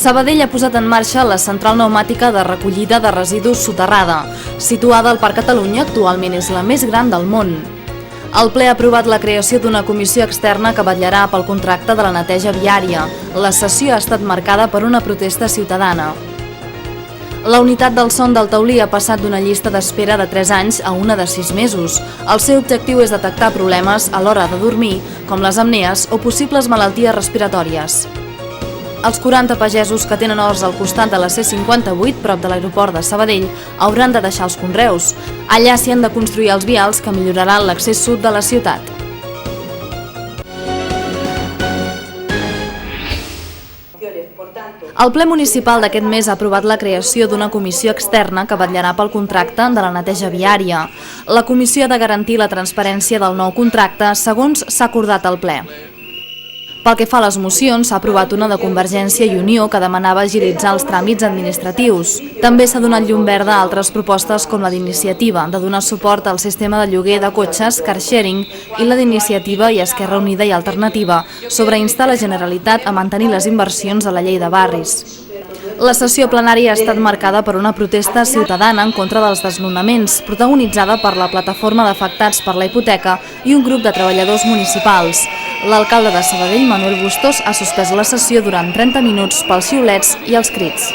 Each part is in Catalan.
Sabadell ha posat en marxa la central pneumàtica de recollida de residus soterrada, situada al Parc Catalunya, actualment és la més gran del món. El ple ha aprovat la creació d'una comissió externa que vetllarà pel contracte de la neteja viària. La sessió ha estat marcada per una protesta ciutadana. La unitat del son del taulí ha passat d'una llista d'espera de 3 anys a una de 6 mesos. El seu objectiu és detectar problemes a l'hora de dormir, com les apnees o possibles malalties respiratòries. Els 40 pagesos que tenen horts al costat de la C58, prop de l'aeroport de Sabadell, hauran de deixar els conreus. Allà s'hi han de construir els vials que milloraran l'accés sud de la ciutat. El ple municipal d'aquest mes ha aprovat la creació d'una comissió externa que vetllarà pel contracte de la neteja viària. La comissió ha de garantir la transparència del nou contracte, segons s'ha acordat al ple. Pel que fa a les mocions, s'ha aprovat una de Convergència i Unió que demanava agilitzar els tràmits administratius. També s'ha donat llum verda a altres propostes com la d'Iniciativa, de donar suport al sistema de lloguer de cotxes car sharing, i la d'Iniciativa i Esquerra Unida i Alternativa sobre instar la Generalitat a mantenir les inversions a la llei de barris. La sessió plenària ha estat marcada per una protesta ciutadana en contra dels desnonaments, protagonitzada per la plataforma d'afectats per la hipoteca i un grup de treballadors municipals. L'alcalde de Sabadell, Manuel Bustos, ha suspès la sessió durant 30 minuts pels xiulets i els crits.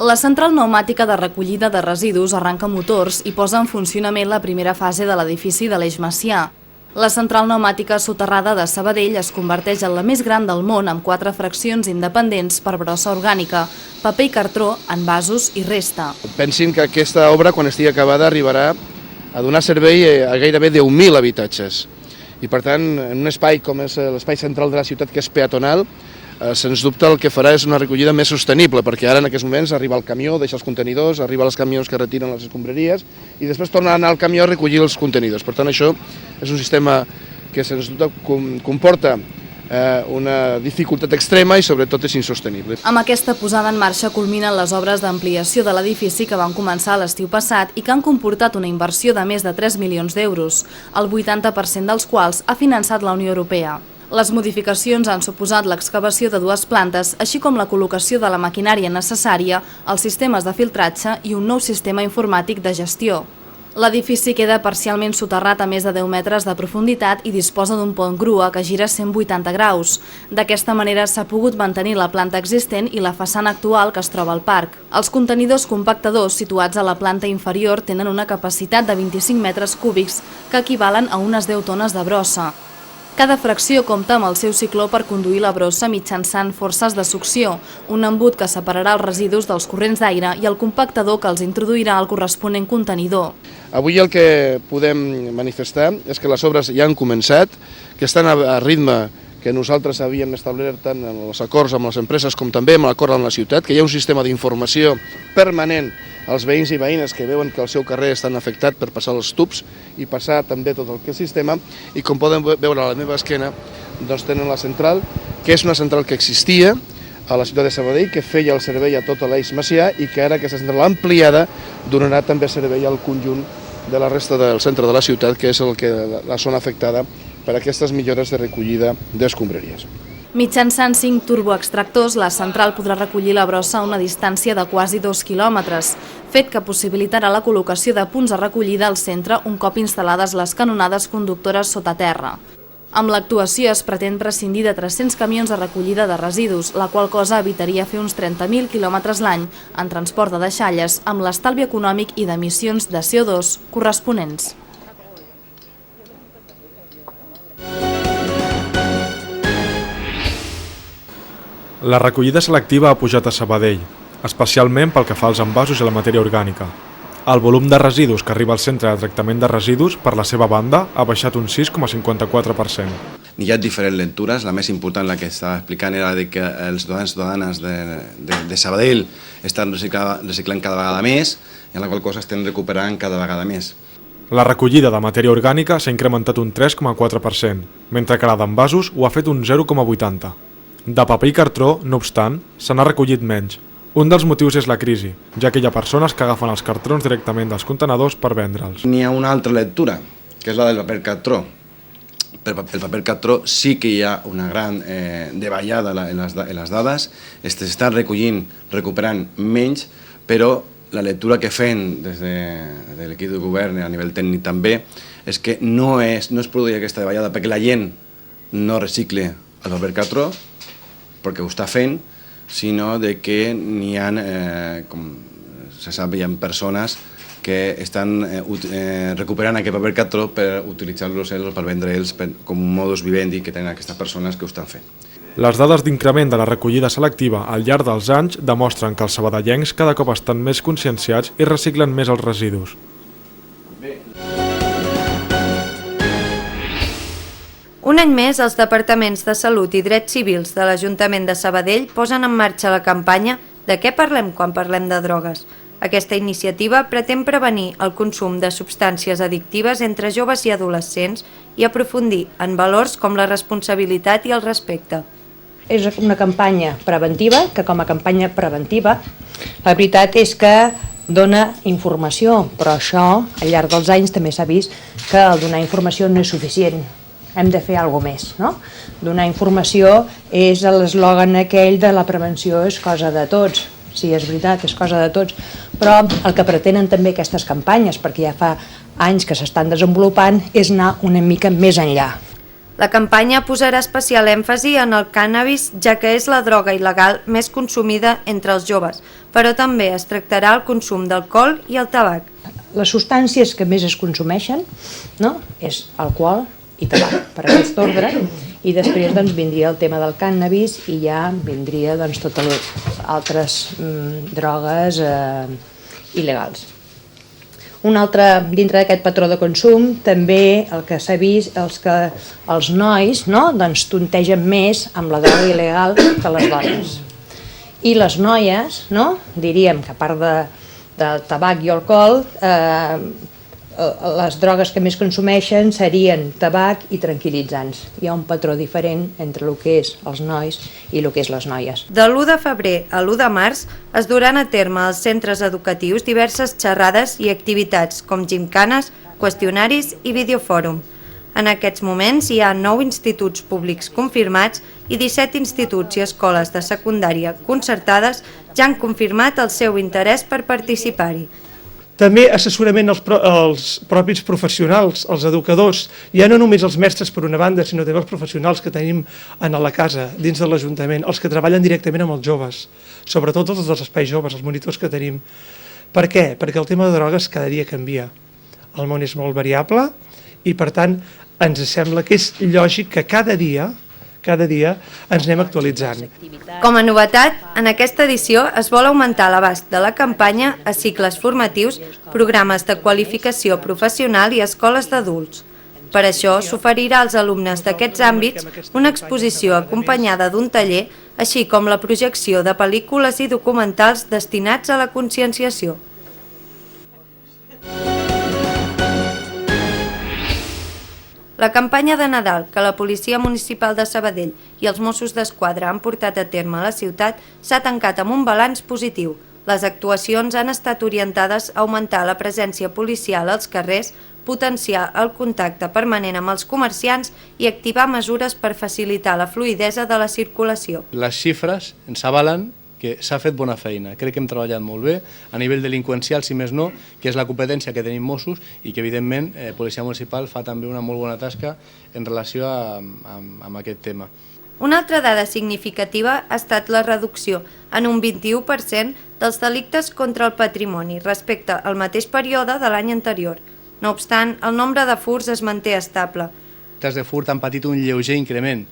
La central pneumàtica de recollida de residus arranca motors i posa en funcionament la primera fase de l'edifici de l'Eix Macià. La central pneumàtica soterrada de Sabadell es converteix en la més gran del món amb 4 fraccions independents per brossa orgànica, paper i cartró, envasos i resta. Pensin que aquesta obra, quan estigui acabada, arribarà a donar servei a gairebé 10.000 habitatges. I per tant, en un espai com és l'espai central de la ciutat, que és peatonal, sens dubte el que farà és una recollida més sostenible, perquè ara en aquests moments arriba el camió, deixa els contenidors, arriba els camions que retiren les escombraries i després torna a anar al camió a recollir els contenidors. Per tant, això és un sistema que sens dubte comporta una dificultat extrema i sobretot és insostenible. Amb aquesta posada en marxa culminen les obres d'ampliació de l'edifici que van començar l'estiu passat i que han comportat una inversió de més de 3 milions d'euros, el 80% dels quals ha finançat la Unió Europea. Les modificacions han suposat l'excavació de 2 plantes, així com la col·locació de la maquinària necessària, els sistemes de filtratge i un nou sistema informàtic de gestió. L'edifici queda parcialment soterrat a més de 10 metres de profunditat i disposa d'un pont grua que gira 180 graus. D'aquesta manera s'ha pogut mantenir la planta existent i la façana actual que es troba al parc. Els contenidors compactadors situats a la planta inferior tenen una capacitat de 25 metres cúbics que equivalen a unes 10 tones de brossa. Cada fracció compta amb el seu cicló per conduir la brossa mitjançant forces de succió, un embut que separarà els residus dels corrents d'aire i el compactador que els introduirà al corresponent contenidor. Avui el que podem manifestar és que les obres ja han començat, que estan a ritme que nosaltres havíem establert tant en els acords amb les empreses com també amb l'acord amb la ciutat, que hi ha un sistema d'informació permanent als veïns i veïnes que veuen que el seu carrer estan afectat per passar els tubs i passar també tot el que és sistema, i com poden veure a la meva esquena, doncs tenen la central, que és una central que existia a la ciutat de Sabadell, que feia el servei a tota l'Eix Macià i que ara aquesta central ampliada donarà també servei al conjunt de la resta del centre de la ciutat, que és la zona afectada per aquestes millores de recollida d'escombraries. Mitjançant 5 turboextractors, la central podrà recollir la brossa a una distància de quasi 2 quilòmetres, fet que possibilitarà la col·locació de punts de recollida al centre un cop instal·lades les canonades conductores sota terra. Amb l'actuació es pretén prescindir de 300 camions de recollida de residus, la qual cosa evitaria fer uns 30.000 quilòmetres l'any en transport de deixalles, amb l'estalvi econòmic i d'emissions de CO2 corresponents. La recollida selectiva ha pujat a Sabadell, especialment pel que fa als envasos i la matèria orgànica. El volum de residus que arriba al centre de tractament de residus, per la seva banda, ha baixat un 6,54%. Hi ha diferents lectures. La més important, la que estava explicant, era que els ciutadans i ciutadanes de Sabadell estan reciclant cada vegada més i en la qual cosa estem recuperant cada vegada més. La recollida de matèria orgànica s'ha incrementat un 3,4%, mentre que la d'envasos ho ha fet un 0,80%. De paper i cartró, no obstant, se n'ha recollit menys. Un dels motius és la crisi, ja que hi ha persones que agafen els cartrons directament dels contenedors per vendre'ls. N'hi ha una altra lectura, que és la del paper cartró. El paper cartró sí que hi ha una gran davallada en les dades, s'estan recuperant menys, però la lectura que fem des de l'equip de govern a nivell tècnic també és que no es produeix aquesta davallada perquè la gent no recicle el paper cartró, perquè ho està fent, sinó que n'hi ha, com se sap, hi ha persones que estan recuperant aquest paper cartró per utilitzar-los per vendre'ls com un modus vivendi que tenen aquestes persones que ho estan fent. Les dades d'increment de la recollida selectiva al llarg dels anys demostren que els sabadellencs cada cop estan més conscienciats i reciclen més els residus. Un any més, els departaments de Salut i Drets Civils de l'Ajuntament de Sabadell posen en marxa la campanya De què parlem quan parlem de drogues? Aquesta iniciativa pretén prevenir el consum de substàncies addictives entre joves i adolescents i aprofundir en valors com la responsabilitat i el respecte. És una campanya preventiva, que com a campanya preventiva, la veritat és que dona informació, però això al llarg dels anys també s'ha vist que el donar informació no és suficient. Hem de fer alguna cosa més, no? Donar informació és l'eslògan aquell de la prevenció és cosa de tots. Sí, és veritat, és cosa de tots, però el que pretenen també aquestes campanyes, perquè ja fa anys que s'estan desenvolupant, és anar una mica més enllà. La campanya posarà especial èmfasi en el cànnabis, ja que és la droga il·legal més consumida entre els joves, però també es tractarà el consum d'alcohol i el tabac. Les substàncies que més es consumeixen, no? És alcohol i tabac, per aquest ordre, i després vindria el tema del cànnabis i ja vindria totes les altres drogues il·legals. Un altre, dintre d'aquest patró de consum, també el que s'ha vist és que els nois tontegen més amb la droga il·legal que les dones. I les noies, diríem que a part del tabac i alcohol, les drogues que més consumeixen serien tabac i tranquil·litzants. Hi ha un patró diferent entre el que és els nois i el que és les noies. De l'1 de febrer a l'1 de març es duran a terme als centres educatius diverses xerrades i activitats com gimcanes, qüestionaris i videofòrum. En aquests moments hi ha 9 instituts públics confirmats i 17 instituts i escoles de secundària concertades ja han confirmat el seu interès per participar-hi. També assessorament als propis professionals, els educadors, ja no només els mestres per una banda, sinó també els professionals que tenim a la casa, dins de l'Ajuntament, els que treballen directament amb els joves, sobretot els dels espais joves, els monitors que tenim. Per què? Perquè el tema de drogues cada dia canvia. El món és molt variable i, per tant, ens sembla que és lògic que cada dia ens anem actualitzant. Com a novetat, en aquesta edició es vol augmentar l'abast de la campanya a cicles formatius, programes de qualificació professional i escoles d'adults. Per això s'oferirà als alumnes d'aquests àmbits una exposició acompanyada d'un taller, així com la projecció de pel·lícules i documentals destinats a la conscienciació. La campanya de Nadal que la Policia Municipal de Sabadell i els Mossos d'Esquadra han portat a terme a la ciutat s'ha tancat amb un balanç positiu. Les actuacions han estat orientades a augmentar la presència policial als carrers, potenciar el contacte permanent amb els comerciants i activar mesures per facilitar la fluïdesa de la circulació. Les xifres ens avalen que s'ha fet bona feina. Crec que hem treballat molt bé, a nivell delinqüencial, si més no, que és la competència que tenim Mossos i que, evidentment, Policia Municipal fa també una molt bona tasca en relació amb aquest tema. Una altra dada significativa ha estat la reducció en un 21% dels delictes contra el patrimoni respecte al mateix període de l'any anterior. No obstant, el nombre de furts es manté estable. Els delictes de furt han patit un lleuger increment,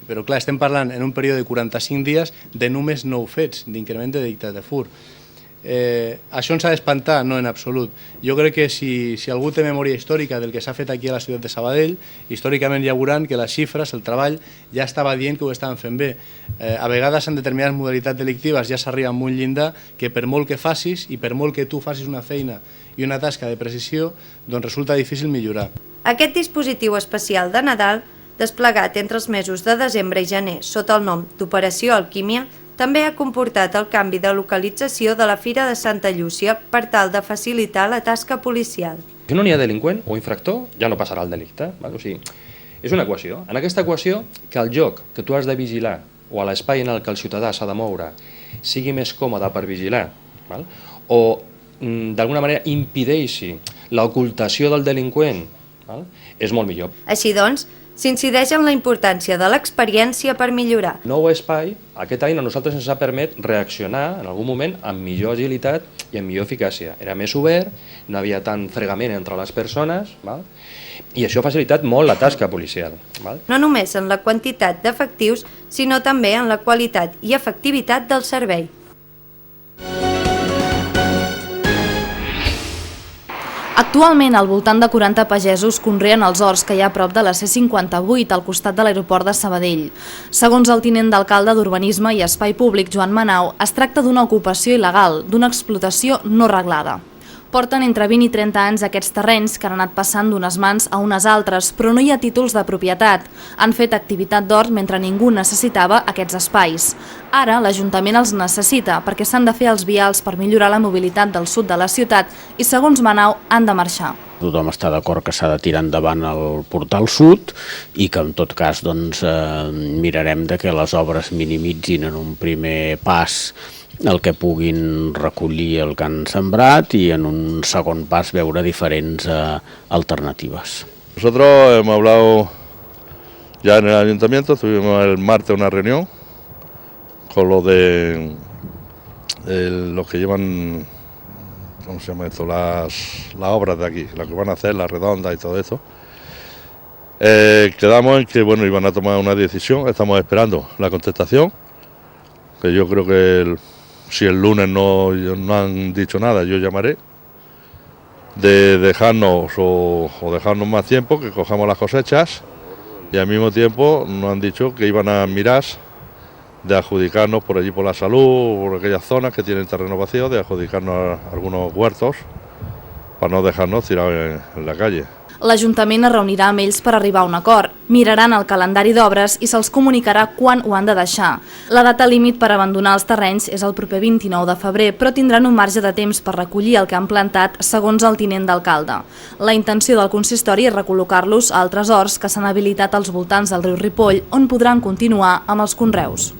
però clar, estem parlant en un període de 45 dies de només 9 fets d'increment de delictes de furt. Això ens ha d'espantar? No, en absolut. Jo crec que si algú té memòria històrica del que s'ha fet aquí a la ciutat de Sabadell, històricament ja veuran que les xifres, el treball, ja estava dient que ho estaven fent bé. A vegades en determinades modalitats delictives ja s'arriba a un llindar que per molt que facis i per molt que tu facis una feina i una tasca de precisió, doncs resulta difícil millorar. Aquest dispositiu especial de Nadal, desplegat entre els mesos de desembre i gener sota el nom d'Operació Alquímia, també ha comportat el canvi de localització de la Fira de Santa Llúcia per tal de facilitar la tasca policial. Si no n'hi ha delinqüent o infractor, ja no passarà el delicte. O sigui, és una equació. En aquesta equació, que el lloc que tu has de vigilar o a l'espai en el que el ciutadà s'ha de moure sigui més còmode per vigilar, o d'alguna manera impedeixi l'ocultació del delinqüent, és molt millor. Així doncs, s'incideix en la importància de l'experiència per millorar. Nou espai, aquest any a nosaltres ens ha permès reaccionar en algun moment amb millor agilitat i amb millor eficàcia. Era més obert, no havia tant fregament entre les persones, i això ha facilitat molt la tasca policial. No només en la quantitat d'efectius, sinó també en la qualitat i efectivitat del servei. Actualment, al voltant de 40 pagesos conreen els horts que hi ha a prop de la C58, al costat de l'aeroport de Sabadell. Segons el tinent d'alcalde d'Urbanisme i Espai Públic, Joan Manau, es tracta d'una ocupació il·legal, d'una explotació no reglada. Porten entre 20 i 30 anys aquests terrenys que han anat passant d'unes mans a unes altres, però no hi ha títols de propietat. Han fet activitat d'hort mentre ningú necessitava aquests espais. Ara l'Ajuntament els necessita perquè s'han de fer els vials per millorar la mobilitat del sud de la ciutat i, segons Manau, han de marxar. Tothom està d'acord que s'ha de tirar endavant el portal sud i que en tot cas mirarem que les obres minimitzin en un primer pas el que puguin recollir el que han sembrat y en un segon pas veure diferents alternativas. Nosotros hemos hablado ya en el ayuntamiento, tuvimos el martes una reunión con los de los que llevan, ¿cómo se llama esto? Las obras de aquí, las que van a hacer, las redondas y todo eso. Quedamos en que iban a tomar una decisión, estamos esperando la contestación, que yo creo que si el lunes no han dicho nada, yo llamaré, de dejarnos o dejarnos más tiempo, que cojamos las cosechas, y al mismo tiempo nos han dicho que iban a mirar de adjudicarnos por allí por la salud, por aquellas zonas que tienen terreno vacío, de adjudicarnos algunos huertos para no dejarnos tirados en la calle. L'Ajuntament es reunirà amb ells per arribar a un acord. Miraran el calendari d'obres i se'ls comunicarà quan ho han de deixar. La data límit per abandonar els terrenys és el proper 29 de febrer, però tindran un marge de temps per recollir el que han plantat, segons el tinent d'alcalde. La intenció del consistori és recol·locar-los a altres horts que s'han habilitat als voltants del riu Ripoll, on podran continuar amb els conreus.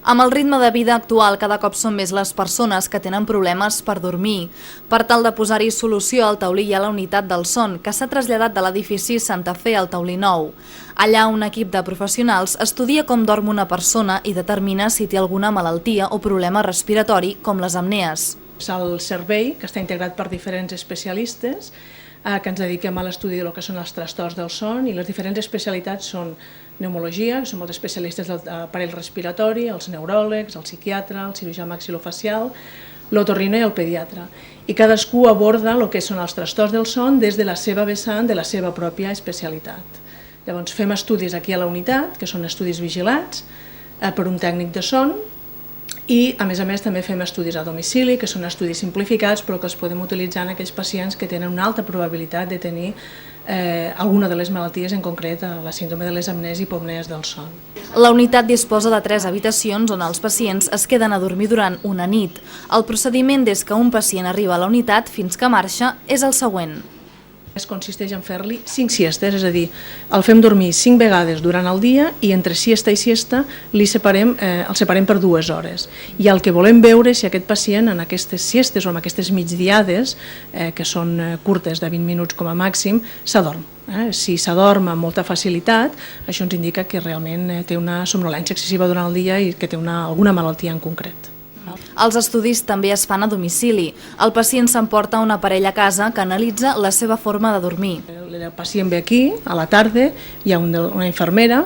Amb el ritme de vida actual, cada cop són més les persones que tenen problemes per dormir. Per tal de posar-hi solució, al taulí hi ha la unitat del son, que s'ha traslladat de l'edifici Santa Fe al taulí nou. Allà un equip de professionals estudia com dorm una persona i determina si té alguna malaltia o problema respiratori, com les apnees. És el servei, que està integrat per diferents especialistes, que ens dediquem a l'estudi del que són els trastorns del son, i les diferents especialitats són pneumologia, que som els especialistes del aparell respiratori, els neuròlegs, el psiquiatre, el cirurgià maxilofacial, l'otorrino i el pediatre. I cadascú aborda el que són els trastorns del son des de la seva vessant, de la seva pròpia especialitat. Llavors fem estudis aquí a la unitat, que són estudis vigilats per un tècnic de son, i a més també fem estudis a domicili, que són estudis simplificats però que els podem utilitzar en aquells pacients que tenen una alta probabilitat de tenir alguna de les malalties, en concret la síndrome de les apnees i hipopnees del son. La unitat disposa de 3 habitacions on els pacients es queden a dormir durant una nit. El procediment des que un pacient arriba a la unitat fins que marxa és el següent. Consisteix en fer-li 5 siestes, és a dir, el fem dormir 5 vegades durant el dia i entre siesta i siesta el separem per 2 hores. I el que volem veure si aquest pacient en aquestes siestes o en aquestes migdiades, que són curtes de 20 minuts com a màxim, s'adorm. Si s'adorm amb molta facilitat, això ens indica que realment té una somnolència excessiva durant el dia i que té alguna malaltia en concret. Els estudis també es fan a domicili. El pacient s'emporta un aparell a casa que analitza la seva forma de dormir. El pacient ve aquí, a la tarda, hi ha una infermera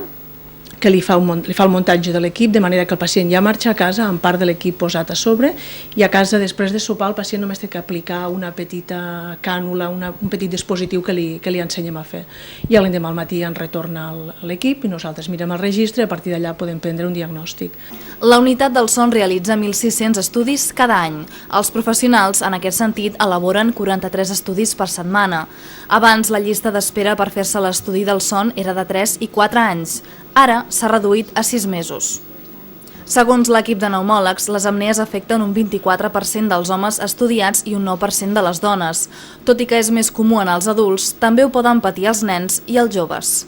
que li fa el muntatge de l'equip, de manera que el pacient ja marxa a casa amb part de l'equip posat a sobre, i a casa, després de sopar, el pacient només té que aplicar una petita cànula, un petit dispositiu que li ensenyem a fer. I l'endemà al matí ens retorna l'equip i nosaltres mirem el registre i a partir d'allà podem prendre un diagnòstic. La unitat del son realitza 1.600 estudis cada any. Els professionals, en aquest sentit, elaboren 43 estudis per setmana. Abans, la llista d'espera per fer-se l'estudi del son era de 3 i 4 anys. Ara s'ha reduït a 6 mesos. Segons l'equip de pneumòlegs, les apnees afecten un 24% dels homes estudiats i un 9% de les dones. Tot i que és més comú en els adults, també ho poden patir els nens i els joves.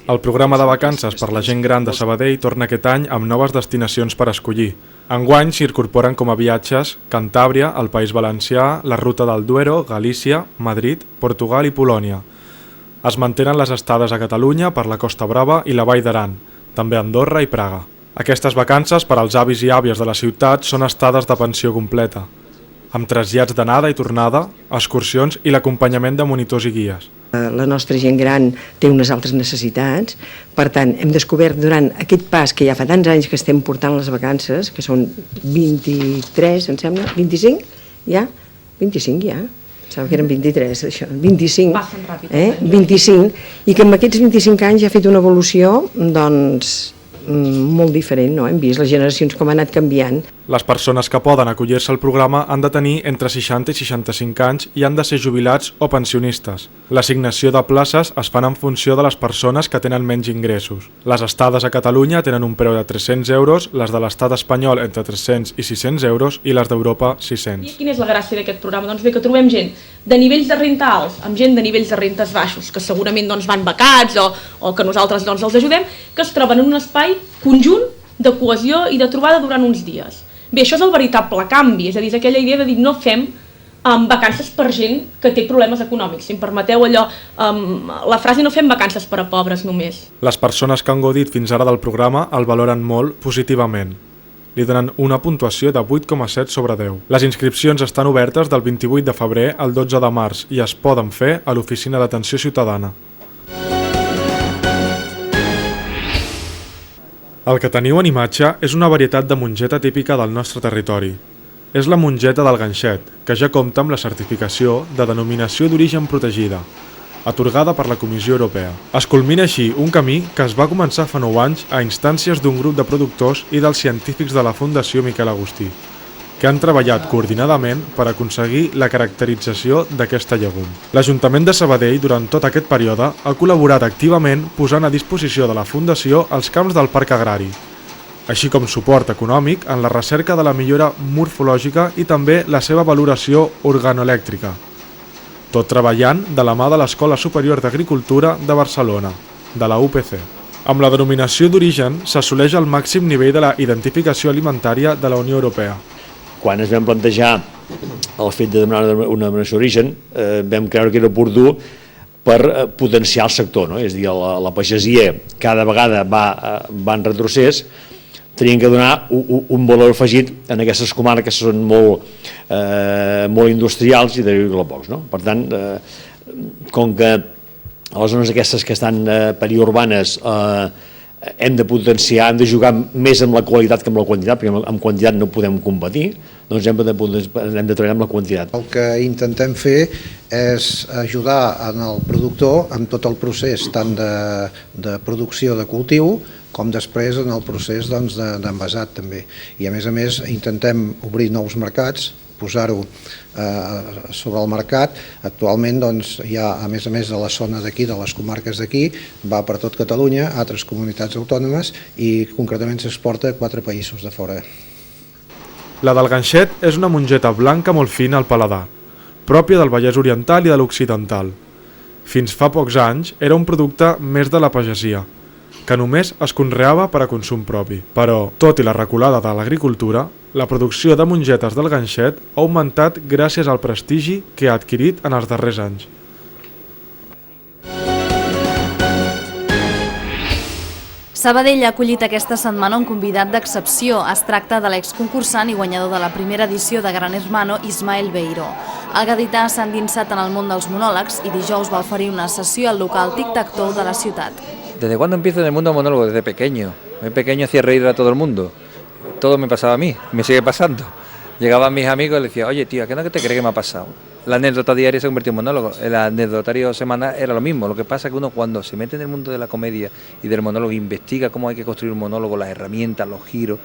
El programa de vacances per la gent gran de Sabadell torna aquest any amb noves destinacions per escollir. Enguany s'hi incorporen com a viatges Cantàbria, el País Valencià, la Ruta del Duero, Galícia, Madrid, Portugal i Polònia. Es mantenen les estades a Catalunya per la Costa Brava i la Vall d'Aran, també Andorra i Praga. Aquestes vacances per als avis i àvies de la ciutat són estades de pensió completa, amb trasllats d'anada i tornada, excursions i l'acompanyament de monitors i guies. La nostra gent gran té unes altres necessitats, per tant, hem descobert durant aquest pas que ja fa tants anys que estem portant les vacances, que són 23, em sembla, 25? Ja? 25 ja? Pensava que eren 23, això, 25. Passen ràpid. 25, i que amb aquests 25 anys ja ha fet una evolució, doncs, molt diferent, no? Hem vist les generacions com han anat canviant. Les persones que poden acollir-se al programa han de tenir entre 60 i 65 anys i han de ser jubilats o pensionistes. L'assignació de places es fan en funció de les persones que tenen menys ingressos. Les estades a Catalunya tenen un preu de 300 euros, les de l'estat espanyol entre 300 i 600 euros i les d'Europa 600. I quina és la gràcia d'aquest programa? Doncs bé, que trobem gent de nivells de renta alts amb gent de nivells de rentes baixos, que segurament doncs, van becats o que nosaltres doncs, els ajudem, que es troben en un espai conjunt de cohesió i de trobada durant uns dies. Bé, això és el veritable canvi, és a dir, és aquella idea de dir no fem vacances per gent que té problemes econòmics. Si em permeteu allò, la frase no fem vacances per a pobres només. Les persones que han gaudit fins ara del programa el valoren molt positivament. Li donen una puntuació de 8,7 sobre 10. Les inscripcions estan obertes del 28 de febrer al 12 de març i es poden fer a l'Oficina d'Atenció Ciutadana. El que teniu en imatge és una varietat de mongeta típica del nostre territori. És la mongeta del ganxet, que ja compta amb la certificació de denominació d'origen protegida, atorgada per la Comissió Europea. Es culmina així un camí que es va començar fa 9 anys a instàncies d'un grup de productors i dels científics de la Fundació Miquel Agustí, que han treballat coordinadament per aconseguir la caracterització d'aquesta llegum. L'Ajuntament de Sabadell, durant tot aquest període, ha col·laborat activament posant a disposició de la Fundació els camps del Parc Agrari, així com suport econòmic en la recerca de la millora morfològica i també la seva valoració organoelèctrica, tot treballant de la mà de l'Escola Superior d'Agricultura de Barcelona, de la UPC. Amb la denominació d'origen s'assoleix el màxim nivell de la identificació alimentària de la Unió Europea. Quan es vam plantejar el fet de demanar una denominació d'origen, vam creure que era oportú per potenciar el sector, no? És a dir, la pagesia cada vegada va en retrocés, tenien que donar un valor afegit en aquestes comarques que són molt industrials i de pocs, no? Per tant, com que a les zones aquestes que estan periurbanes hem de potenciar, hem de jugar més amb la qualitat que amb la quantitat, perquè amb quantitat no podem competir, doncs hem de treballar amb la quantitat. El que intentem fer és ajudar en el productor en tot el procés, tant de producció de cultiu, com després en el procés d'envasat també. I a més intentem obrir nous mercats, posar-ho sobre el mercat. Actualment hi ha, a més de la zona d'aquí, de les comarques d'aquí, va per tot Catalunya, a altres comunitats autònomes i concretament s'exporta a 4 països de fora. La del ganxet és una mongeta blanca molt fina al paladar, pròpia del Vallès Oriental i de l'Occidental. Fins fa pocs anys era un producte més de la pagesia, que només es conreava per a consum propi. Però, tot i la reculada de l'agricultura, la producció de mongetes del ganxet ha augmentat gràcies al prestigi que ha adquirit en els darrers anys. Sabadell ha acollit aquesta setmana un convidat d'excepció. Es tracta de l'exconcursant i guanyador de la primera edició de Gran Hermano, Ismael Beiro. El gadità s'ha endinsat en el món dels monòlegs i dijous va oferir una sessió al local Tic-Tac-Toe de la ciutat. ¿Desde cuándo empiezo en el mundo monólogo? Desde pequeño. Muy pequeño hacía reír a todo el mundo. Todo me pasaba a mí, me sigue pasando. Llegaban mis amigos y les decía, oye tío, ¿qué no te crees que me ha pasado? La anécdota diaria se convirtió en monólogo, el anecdotario semanal era lo mismo. Lo que pasa es que uno cuando se mete en el mundo de la comedia y del monólogo, investiga cómo hay que construir un monólogo, las herramientas, los giros,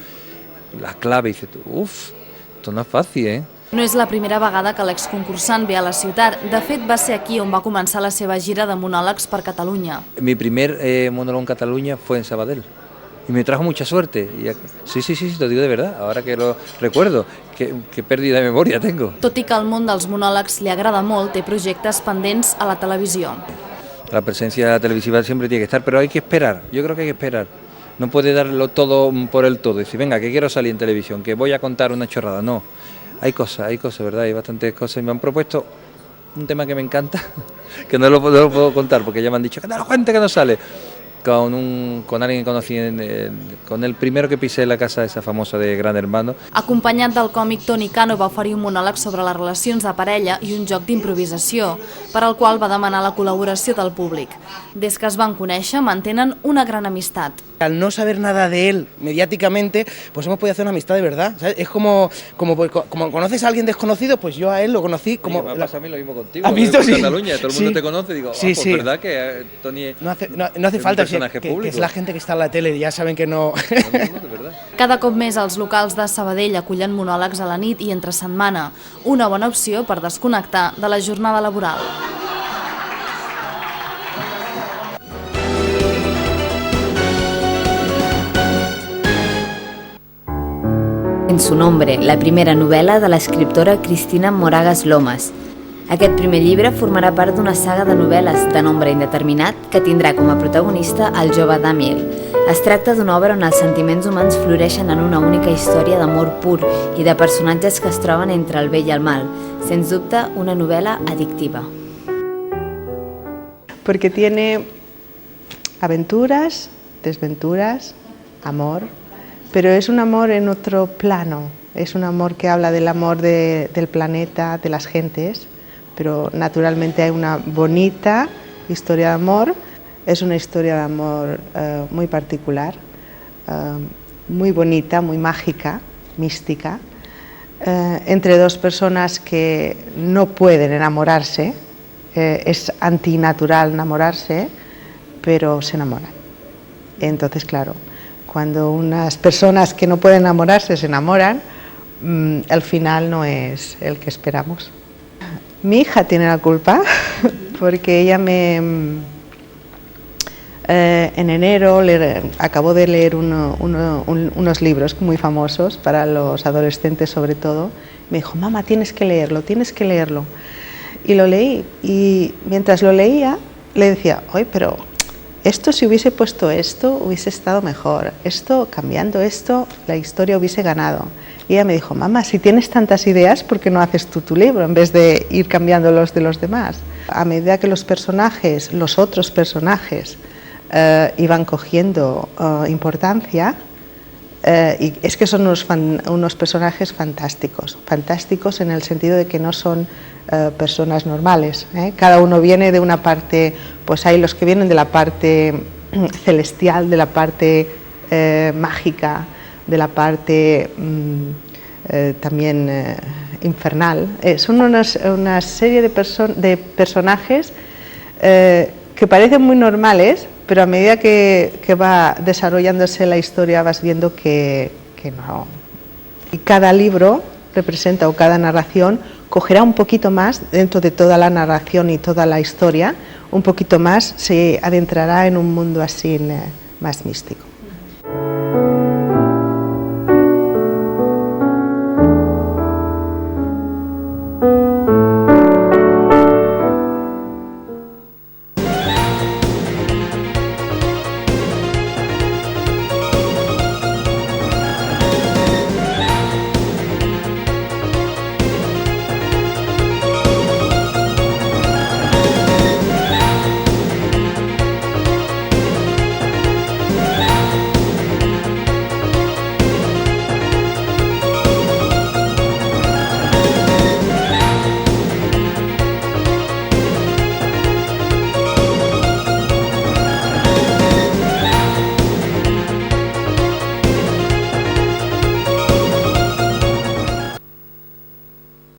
las claves, y dice, uff, esto no es fácil, ¿eh? No és la primera vegada que l'exconcursant ve a la ciutat. De fet, va ser aquí on va començar la seva gira de monòlegs per Catalunya. Mi primer monólogo en Cataluña fue en Sabadell y me trajo mucha suerte. Sí, te lo digo de verdad, ahora que lo recuerdo, que pérdida de memoria tengo. Tot i que el món dels monòlegs li agrada molt, té projectes pendents a la televisió. La presencia televisiva siempre tiene que estar, pero hay que esperar, yo creo que hay que esperar. No puede darlo todo por el todo, decir, venga, que quiero salir en televisión, que voy a contar una chorrada, no. Hay cosas, ¿verdad? Hay bastantes cosas y me han propuesto un tema que me encanta, que no lo puedo contar porque ya me han dicho que no lo cuente, que no sale. Con alguien que conocí, con el primero que pisé la casa esa famosa de Gran Hermano. Acompanyat del còmic Toni Cano, va oferir un monòleg sobre les relacions de parella i un joc d'improvisació, per al qual va demanar la col·laboració del públic. Des que es van conèixer, mantenen una gran amistat. Al no saber nada de él mediáticamente, pues hemos podido hacer una amistad de verdad. ¿Sabes? Es como conoces a alguien desconocido, pues yo a él lo conocí como... Sí, me pasa a mí lo mismo contigo. ¿Has visto? En Cataluña, todo el mundo te conoce, digo, sí, pues verdad que Toni no hace falta que es la gente que está en la tele, ya saben que no... Cada cop més els locals de Sabadell acullen monòlegs a la nit i entre setmana, una bona opció per desconnectar de la jornada laboral. En su nombre, la primera novel·la de l'escriptora Cristina Moragas Lomas. Aquest primer llibre formarà part d'una saga de novel·les de nombre indeterminat que tindrà com a protagonista el jove Damiel. Es tracta d'una obra on els sentiments humans floreixen en una única història d'amor pur i de personatges que es troben entre el bé i el mal. Sens dubte, una novel·la adictiva. Porque tiene aventuras, desventuras, amor, pero es un amor en otro plano. Es un amor que habla del amor del planeta, de las gentes, pero naturalmente hay una bonita historia de amor. Es una historia de amor muy particular, muy bonita, muy mágica, mística, entre dos personas que no pueden enamorarse. Es antinatural enamorarse, pero se enamoran. Entonces, claro, cuando unas personas que no pueden enamorarse se enamoran, el final no es el que esperamos. Mi hija tiene la culpa porque ella en enero acabó de leer unos libros muy famosos para los adolescentes sobre todo. Me dijo, mamá, tienes que leerlo. Y lo leí, y mientras lo leía le decía, oye, pero esto, si hubiese puesto esto, hubiese estado mejor. Esto, cambiando esto, la historia hubiese ganado. Y ella me dijo, mamá, si tienes tantas ideas, ¿por qué no haces tú tu libro en vez de ir cambiando los de los demás? A medida que los personajes, los otros personajes, iban cogiendo importancia, y es que son unos personajes fantásticos en el sentido de que no son personas normales. Cada uno viene de una parte, pues hay los que vienen de la parte celestial, de la parte mágica, de la parte también infernal. Son una serie de personajes que parecen muy normales, pero a medida que va desarrollándose la historia vas viendo que no. Y cada libro representa, o cada narración, cogerá un poquito más dentro de toda la narración y toda la historia, un poquito más se adentrará en un mundo así más místico.